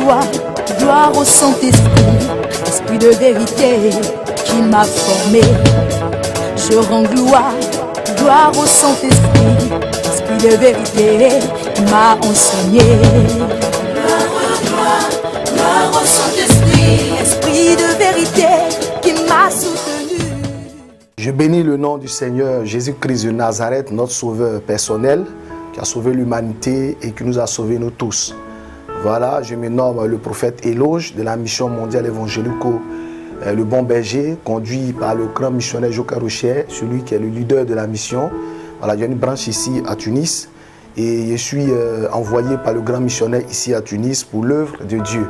gloire au Saint-Esprit, esprit de vérité qui m'a formé. Je rends gloire au Saint-Esprit, esprit de vérité qui m'a enseigné. Gloire au Saint-Esprit, esprit de vérité qui m'a soutenu. Je bénis le nom du Seigneur Jésus-Christ de Nazareth, notre sauveur personnel, qui a sauvé l'humanité et qui nous a sauvés nous tous. Voilà, je me nomme le prophète Éloge de la mission mondiale évangélico, le bon berger, conduit par le grand missionnaire Joka Rocher, celui qui est le leader de la mission. Voilà, il y a une branche ici à Tunis et je suis envoyé par le grand missionnaire ici à Tunis pour l'œuvre de Dieu.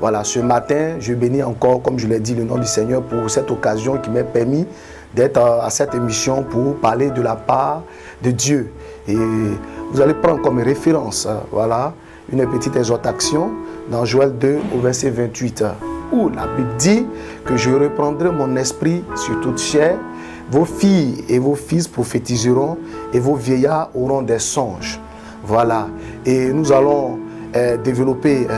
Voilà, ce matin, je bénis encore, comme je l'ai dit, le nom du Seigneur pour cette occasion qui m'a permis d'être à cette émission pour parler de la part de Dieu. Et vous allez prendre comme référence, voilà, une petite exhortation dans Joël 2 au verset 28, où la Bible dit que je reprendrai mon esprit sur toute chair, vos filles et vos fils prophétiseront et vos vieillards auront des songes. Voilà, et nous allons développer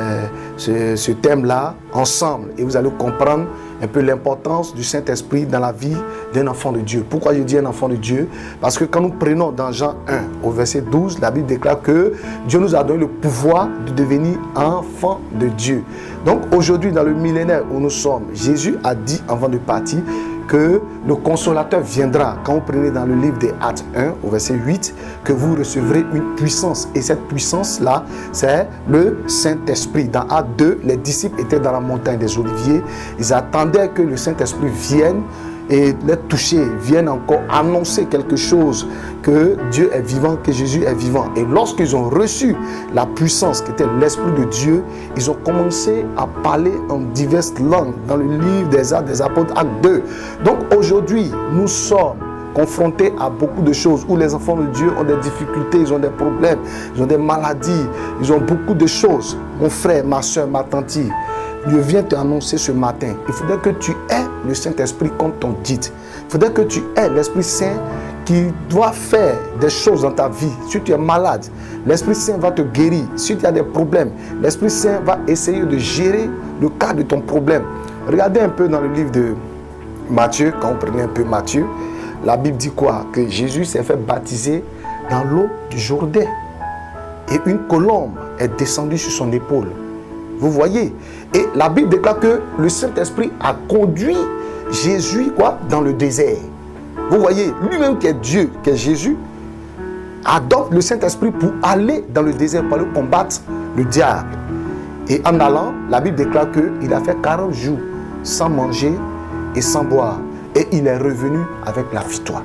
ce thème-là ensemble et vous allez comprendre un peu l'importance du Saint-Esprit dans la vie d'un enfant de Dieu. Pourquoi je dis un enfant de Dieu? Parce que quand nous prenons dans Jean 1 au verset 12, la Bible déclare que Dieu nous a donné le pouvoir de devenir enfant de Dieu. Donc aujourd'hui, dans le millénaire où nous sommes, Jésus a dit avant de partir que le Consolateur viendra. Quand vous prenez dans le livre des Actes 1 au verset 8, que vous recevrez une puissance. Et cette puissance-là, c'est le Saint-Esprit. Dans Actes 2, les disciples étaient dans la montagne des Oliviers. Ils attendaient que le Saint-Esprit vienne et les toucher, viennent encore annoncer quelque chose, que Dieu est vivant, que Jésus est vivant. Et lorsqu'ils ont reçu la puissance qui était l'Esprit de Dieu, ils ont commencé à parler en diverses langues dans le livre des Actes des Apôtres, Acte 2. Donc aujourd'hui, nous sommes confrontés à beaucoup de choses où les enfants de Dieu ont des difficultés, ils ont des problèmes, ils ont des maladies, ils ont beaucoup de choses. Mon frère, ma soeur, ma tante, Dieu vient te annoncer ce matin. Il faudrait que tu aies le Saint-Esprit comme ton guide. Il faudrait que tu aies l'Esprit Saint qui doit faire des choses dans ta vie. Si tu es malade, l'Esprit Saint va te guérir. Si tu as des problèmes, l'Esprit Saint va essayer de gérer le cas de ton problème. Regardez un peu dans le livre de Matthieu, quand vous prenez un peu Matthieu, la Bible dit quoi? Que Jésus s'est fait baptiser dans l'eau du Jourdain. Et une colombe est descendue sur son épaule. Vous voyez? Et la Bible déclare que le Saint-Esprit a conduit Jésus dans le désert. Vous voyez, lui-même qui est Dieu, qui est Jésus, adopte le Saint-Esprit pour aller dans le désert, pour aller combattre le diable. Et en allant, la Bible déclare qu'il a fait 40 jours sans manger et sans boire. Et il est revenu avec la victoire.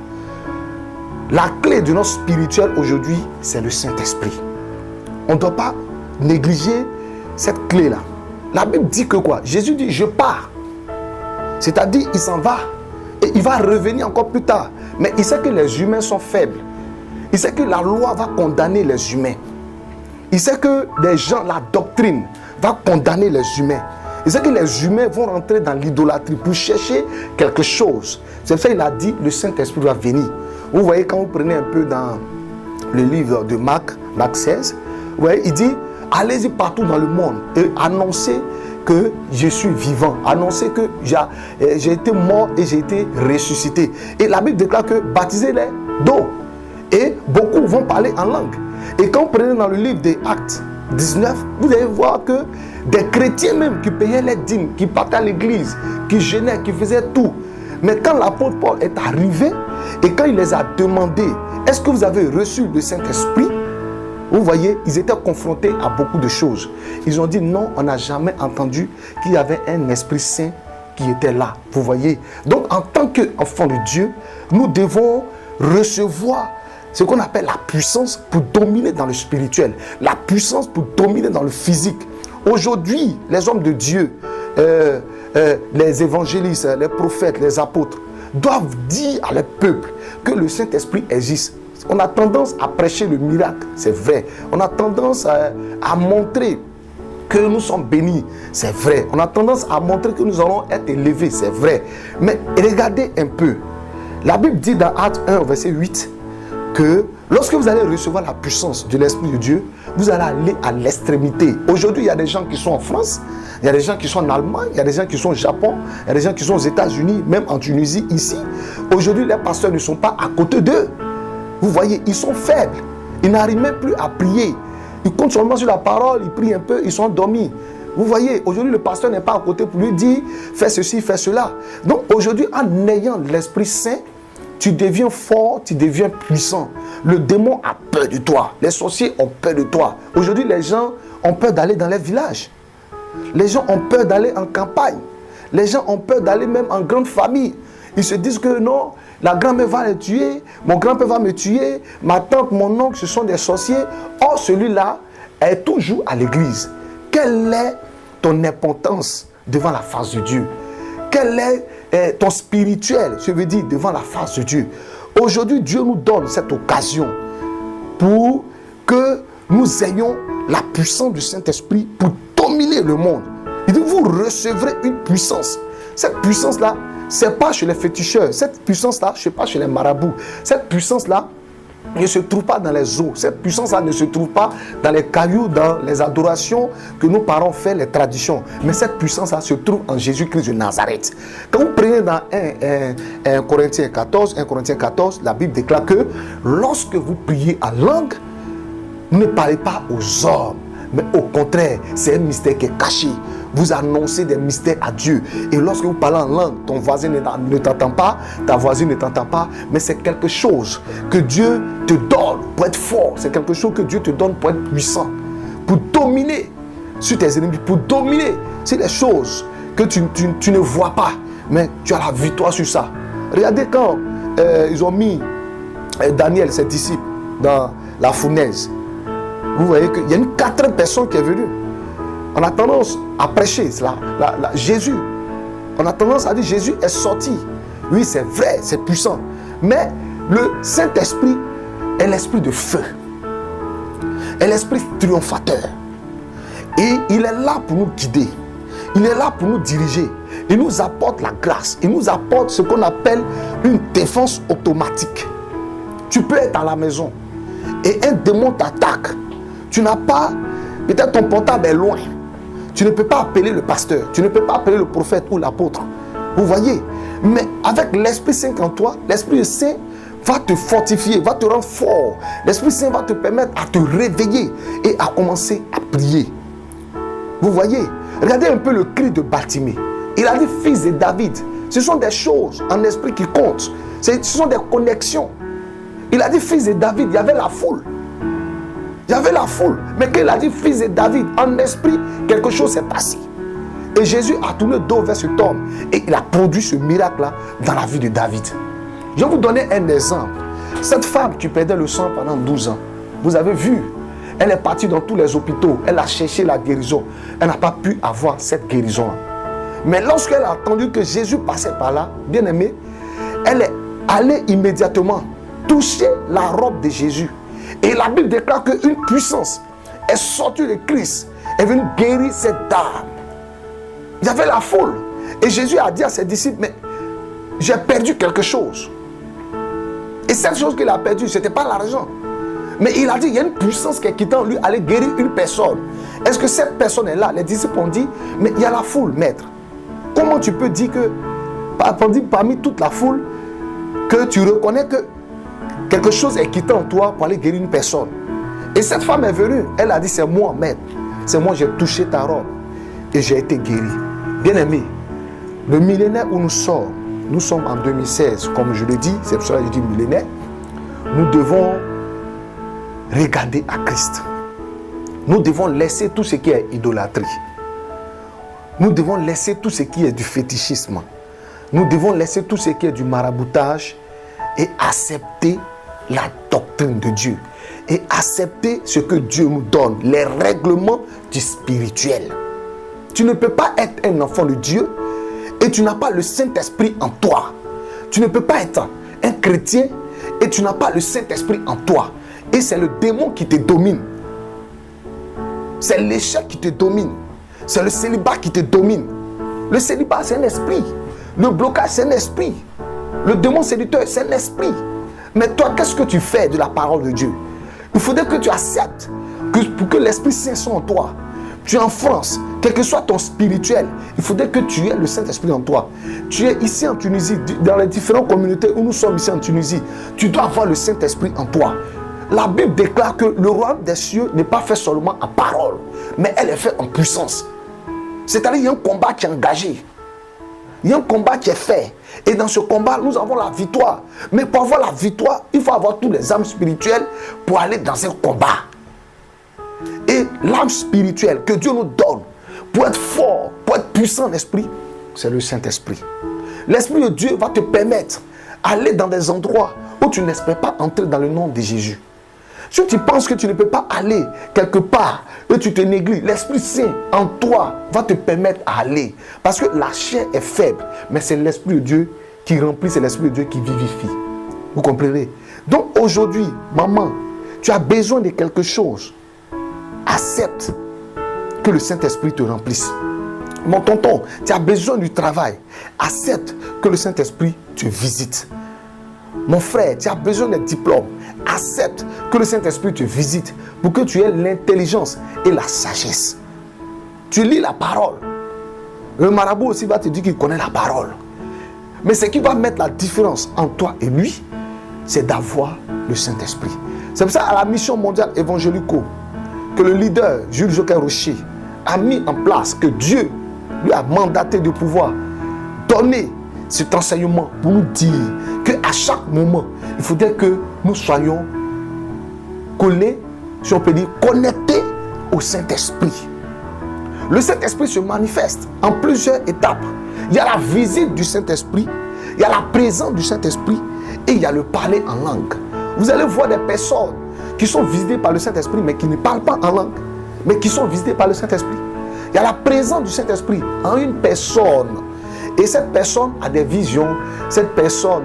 La clé de notre spirituel aujourd'hui, c'est le Saint-Esprit. On ne doit pas négliger cette clé-là. La Bible dit que quoi? Jésus dit, je pars. C'est-à-dire, il s'en va. Et il va revenir encore plus tard. Mais il sait que les humains sont faibles. Il sait que la loi va condamner les humains. Il sait que les gens, la doctrine va condamner les humains. Il sait que les humains vont rentrer dans l'idolâtrie pour chercher quelque chose. C'est ça qu'il a dit, le Saint-Esprit va venir. Vous voyez, quand vous prenez un peu dans le livre de Marc 16, vous voyez, il dit, allez-y partout dans le monde et annoncez que je suis vivant. Annoncez que j'ai été mort et j'ai été ressuscité. Et la Bible déclare que baptisez-les d'eau. Et beaucoup vont parler en langue. Et quand vous prenez dans le livre des Actes 19, vous allez voir que des chrétiens même qui payaient les dîmes, qui partaient à l'église, qui jeûnaient, qui faisaient tout. Mais quand l'apôtre Paul est arrivé et quand il les a demandé, est-ce que vous avez reçu le Saint-Esprit? Vous voyez, ils étaient confrontés à beaucoup de choses. Ils ont dit non, on n'a jamais entendu qu'il y avait un Esprit Saint qui était là. Vous voyez. Donc en tant qu'enfants de Dieu, nous devons recevoir ce qu'on appelle la puissance pour dominer dans le spirituel. La puissance pour dominer dans le physique. Aujourd'hui, les hommes de Dieu, les évangélistes, les prophètes, les apôtres, doivent dire à leur peuple que le Saint-Esprit existe. On a tendance à prêcher le miracle, c'est vrai. On a tendance à montrer que nous sommes bénis, c'est vrai. On a tendance à montrer que nous allons être élevés, c'est vrai. Mais regardez un peu. La Bible dit dans Actes 1, verset 8, que Lorsque vous allez recevoir la puissance de l'Esprit de Dieu, vous allez aller à l'extrémité. Aujourd'hui, il y a des gens qui sont en France, il y a des gens qui sont en Allemagne, il y a des gens qui sont au Japon, il y a des gens qui sont aux États-Unis, même en Tunisie, ici. Aujourd'hui, les pasteurs ne sont pas à côté d'eux. Vous voyez, ils sont faibles. Ils n'arrivent même plus à prier. Ils comptent seulement sur la parole, ils prient un peu, ils sont endormis. Vous voyez, aujourd'hui, le pasteur n'est pas à côté pour lui dire « fais ceci, fais cela ». Donc aujourd'hui, en ayant l'Esprit Saint, tu deviens fort, tu deviens puissant. Le démon a peur de toi. Les sorciers ont peur de toi. Aujourd'hui, les gens ont peur d'aller dans les villages. Les gens ont peur d'aller en campagne. Les gens ont peur d'aller même en grande famille. Ils se disent que non, la grand-mère va les tuer, mon grand-père va me tuer, ma tante, mon oncle, ce sont des sorciers. Or, celui-là est toujours à l'église. Quelle est ton importance devant la face de Dieu? Quel est ton spirituel, je veux dire, devant la face de Dieu? Aujourd'hui, Dieu nous donne cette occasion pour que nous ayons la puissance du Saint-Esprit pour dominer le monde. Il dit, vous recevrez une puissance. Cette puissance-là, ce n'est pas chez les féticheurs. Cette puissance-là, ce n'est pas chez les marabouts. Cette puissance-là ne se trouve pas dans les eaux. Cette puissance-là ne se trouve pas dans les cailloux, dans les adorations que nos parents font, les traditions. Mais cette puissance-là se trouve en Jésus-Christ de Nazareth. Quand vous prenez dans 1 Corinthiens 14, la Bible déclare que lorsque vous priez en langue, ne parlez pas aux hommes, mais au contraire, c'est un mystère qui est caché. Vous annoncez des mystères à Dieu. Et lorsque vous parlez en langue, ton voisin ne t'entend pas, ta voisine ne t'entend pas, mais c'est quelque chose que Dieu te donne pour être fort. C'est quelque chose que Dieu te donne pour être puissant, pour dominer sur tes ennemis, pour dominer sur les choses que tu ne vois pas, mais tu as la victoire sur ça. Regardez quand ils ont mis Daniel, ses disciples, dans la fournaise. Vous voyez qu'il y a une 4e personne qui est venue. On a tendance à prêcher cela. Jésus, on a tendance à dire Jésus est sorti. Oui, c'est vrai, c'est puissant. Mais le Saint-Esprit est l'esprit de feu. Est l'esprit triomphateur. Et il est là pour nous guider. Il est là pour nous diriger. Il nous apporte la grâce. Il nous apporte ce qu'on appelle une défense automatique. Tu peux être à la maison et un démon t'attaque. Tu n'as pas, peut-être ton portable est loin. Tu ne peux pas appeler le pasteur, tu ne peux pas appeler le prophète ou l'apôtre. Vous voyez? Mais avec l'Esprit Saint en toi, l'Esprit Saint va te fortifier, va te rendre fort. L'Esprit Saint va te permettre à te réveiller et à commencer à prier. Vous voyez? Regardez un peu le cri de Bartimée. Il a dit fils de David. Ce sont des choses en esprit qui comptent. Ce sont des connexions. Il a dit fils de David, il y avait la foule. Il y avait la foule. Mais quand il a dit fils de David, en esprit, quelque chose s'est passé. Et Jésus a tourné le dos vers cet homme. Et il a produit ce miracle-là dans la vie de David. Je vais vous donner un exemple. Cette femme qui perdait le sang pendant 12 ans, vous avez vu, elle est partie dans tous les hôpitaux. Elle a cherché la guérison. Elle n'a pas pu avoir cette guérison. Mais lorsqu'elle a entendu que Jésus passait par là, bien aimé, elle est allée immédiatement toucher la robe de Jésus. Et la Bible déclare qu'une puissance est sortie de Christ, est venue guérir cette dame. Il y avait la foule. Et Jésus a dit à ses disciples, mais j'ai perdu quelque chose. Et cette chose qu'il a perdue, ce n'était pas l'argent. Mais il a dit, il y a une puissance qui est quittant lui, aller guérir une personne. Est-ce que cette personne est là? Les disciples ont dit, mais il y a la foule, maître. Comment tu peux dire que, parmi toute la foule, que tu reconnais que quelque chose est quitté en toi pour aller guérir une personne? Et cette femme est venue, elle a dit, c'est moi, maître. C'est moi, j'ai touché ta robe et j'ai été guéri. Bien aimé, le millénaire où nous sommes en 2016, comme je le dis, c'est pour ça que je dis millénaire, nous devons regarder à Christ. Nous devons laisser tout ce qui est idolâtrie. Nous devons laisser tout ce qui est du fétichisme. Nous devons laisser tout ce qui est du maraboutage et accepter la doctrine de Dieu. Et accepter ce que Dieu nous donne, les règlements du spirituel. Tu ne peux pas être un enfant de Dieu et tu n'as pas le Saint-Esprit en toi. Tu ne peux pas être un chrétien et tu n'as pas le Saint-Esprit en toi. Et c'est le démon qui te domine. C'est l'échec qui te domine. C'est le célibat qui te domine. Le célibat, c'est un esprit. Le blocage, c'est un esprit. Le démon séducteur, c'est un esprit. Mais toi, qu'est-ce que tu fais de la parole de Dieu? Il faudrait que tu acceptes pour que l'Esprit Saint soit en toi. Tu es en France, quel que soit ton spirituel, il faudrait que tu aies le Saint-Esprit en toi. Tu es ici en Tunisie, dans les différentes communautés où nous sommes ici en Tunisie, tu dois avoir le Saint-Esprit en toi. La Bible déclare que le royaume des cieux n'est pas fait seulement en parole, mais elle est faite en puissance. C'est-à-dire qu'il y a un combat qui est engagé. Il y a un combat qui est fait. Et dans ce combat, nous avons la victoire. Mais pour avoir la victoire, il faut avoir tous les âmes spirituelles pour aller dans un combat. Et l'âme spirituelle que Dieu nous donne pour être fort, pour être puissant en esprit, c'est le Saint-Esprit. L'Esprit de Dieu va te permettre d'aller dans des endroits où tu n'espères pas entrer dans le nom de Jésus. Si tu penses que tu ne peux pas aller quelque part et tu te négliges, l'Esprit Saint en toi va te permettre d'aller. Parce que la chair est faible, mais c'est l'Esprit de Dieu qui remplit, c'est l'Esprit de Dieu qui vivifie. Vous comprenez? Donc aujourd'hui, maman, tu as besoin de quelque chose. Accepte que le Saint-Esprit te remplisse. Mon tonton, tu as besoin du travail. Accepte que le Saint-Esprit te visite. Mon frère, tu as besoin d'un diplôme. Accepte que le Saint-Esprit te visite pour que tu aies l'intelligence et la sagesse. Tu lis la parole. Le marabout aussi va te dire qu'il connaît la parole. Mais ce qui va mettre la différence entre toi et lui, c'est d'avoir le Saint-Esprit. C'est pour ça à la mission mondiale évangélico que le leader Jules Joker Rocher a mis en place, que Dieu lui a mandaté de pouvoir donner cet enseignement pour nous dire qu'à chaque moment, il faudrait que nous soyons collés, si on peut dire, connectés au Saint-Esprit. Le Saint-Esprit se manifeste en plusieurs étapes. Il y a la visite du Saint-Esprit, il y a la présence du Saint-Esprit et il y a le parler en langue. Vous allez voir des personnes qui sont visitées par le Saint-Esprit mais qui ne parlent pas en langue, mais qui sont visitées par le Saint-Esprit. Il y a la présence du Saint-Esprit en une personne. Et cette personne a des visions, cette personne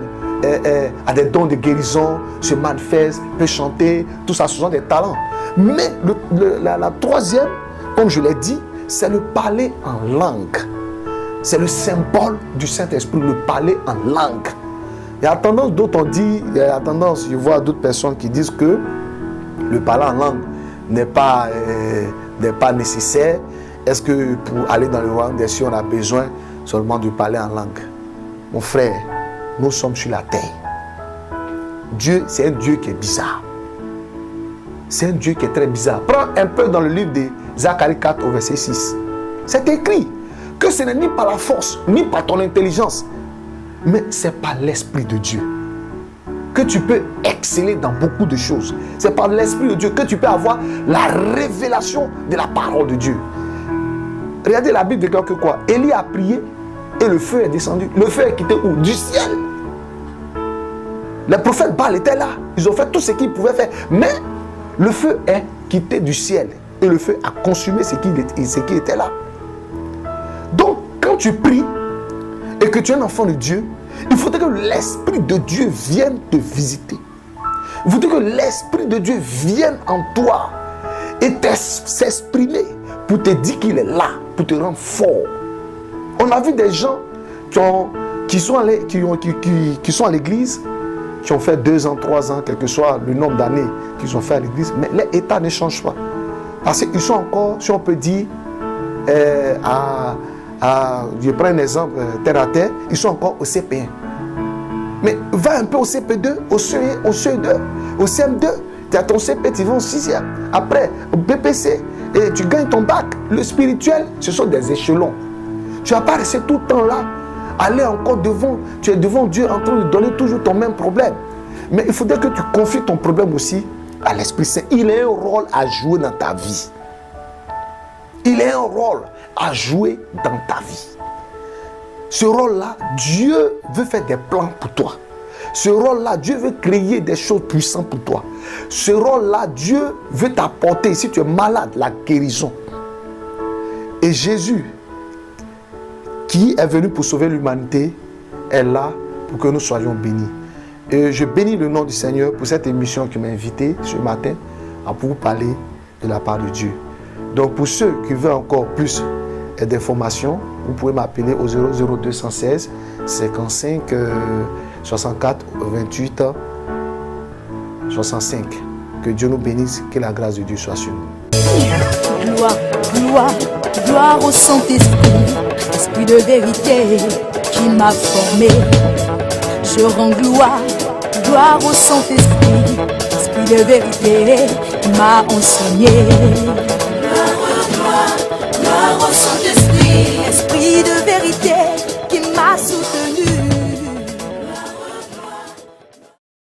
a des dons de guérison, se manifeste, peut chanter, tout ça, ce sont des talents. Mais la troisième, comme je l'ai dit, c'est le parler en langue. C'est le symbole du Saint-Esprit, le parler en langue. Il y a tendance, d'autres ont dit, il y a tendance, je vois d'autres personnes qui disent que le parler en langue n'est pas nécessaire. Est-ce que pour aller dans le royaume des cieux, on a besoin seulement de parler en langue? Mon frère, nous sommes sur la terre. Dieu, c'est un Dieu qui est bizarre. C'est un Dieu qui est très bizarre. Prends un peu dans le livre de Zacharie 4 au verset 6. C'est écrit que ce n'est ni par la force, ni par ton intelligence, mais c'est par l'Esprit de Dieu que tu peux exceller dans beaucoup de choses. C'est par l'Esprit de Dieu que tu peux avoir la révélation de la parole de Dieu. Regardez la Bible déclare que quoi? Élie a prié et le feu est descendu. Le feu est quitté où? Du ciel. Les prophètes Baal étaient là. Ils ont fait tout ce qu'ils pouvaient faire. Mais le feu est quitté du ciel. Et le feu a consumé ce qui était là. Donc, quand tu pries et que tu es un enfant de Dieu, il faudrait que l'Esprit de Dieu vienne te visiter. Il faudrait que l'Esprit de Dieu vienne en toi et s'exprimer pour te dire qu'il est là, pour te rendre fort. On a vu des gens qui sont à l'église, qui ont fait 2 ans, 3 ans, quel que soit le nombre d'années qu'ils ont fait à l'église, mais l'état ne change pas. Parce qu'ils sont encore, si on peut dire, je prends un exemple terre à terre, ils sont encore au CP1. Mais va un peu au CP2, au CE2, au CM2, tu as ton CP, tu vas au 6e. Après, au BPC, et tu gagnes ton bac. Le spirituel, ce sont des échelons. Tu ne vas pas rester tout le temps là, aller encore devant, tu es devant Dieu en train de donner toujours ton même problème. Mais il faudrait que tu confies ton problème aussi à l'Esprit Saint. Il a un rôle à jouer dans ta vie. Il a un rôle à jouer dans ta vie. Ce rôle-là, Dieu veut faire des plans pour toi. Ce rôle-là, Dieu veut créer des choses puissantes pour toi. Ce rôle-là, Dieu veut t'apporter, si tu es malade, la guérison. Et Jésus, qui est venu pour sauver l'humanité, est là pour que nous soyons bénis. Et je bénis le nom du Seigneur pour cette émission qui m'a invité ce matin à vous parler de la part de Dieu. Donc pour ceux qui veulent encore plus d'informations, vous pouvez m'appeler au 00216 55 64 28 65. Que Dieu nous bénisse, que la grâce de Dieu soit sur nous. Gloire, gloire, gloire au Saint-Esprit, Esprit de vérité qui m'a formé. Je rends gloire, gloire au Saint-Esprit, Esprit de vérité qui m'a enseigné. Gloire, gloire, gloire au Saint-Esprit.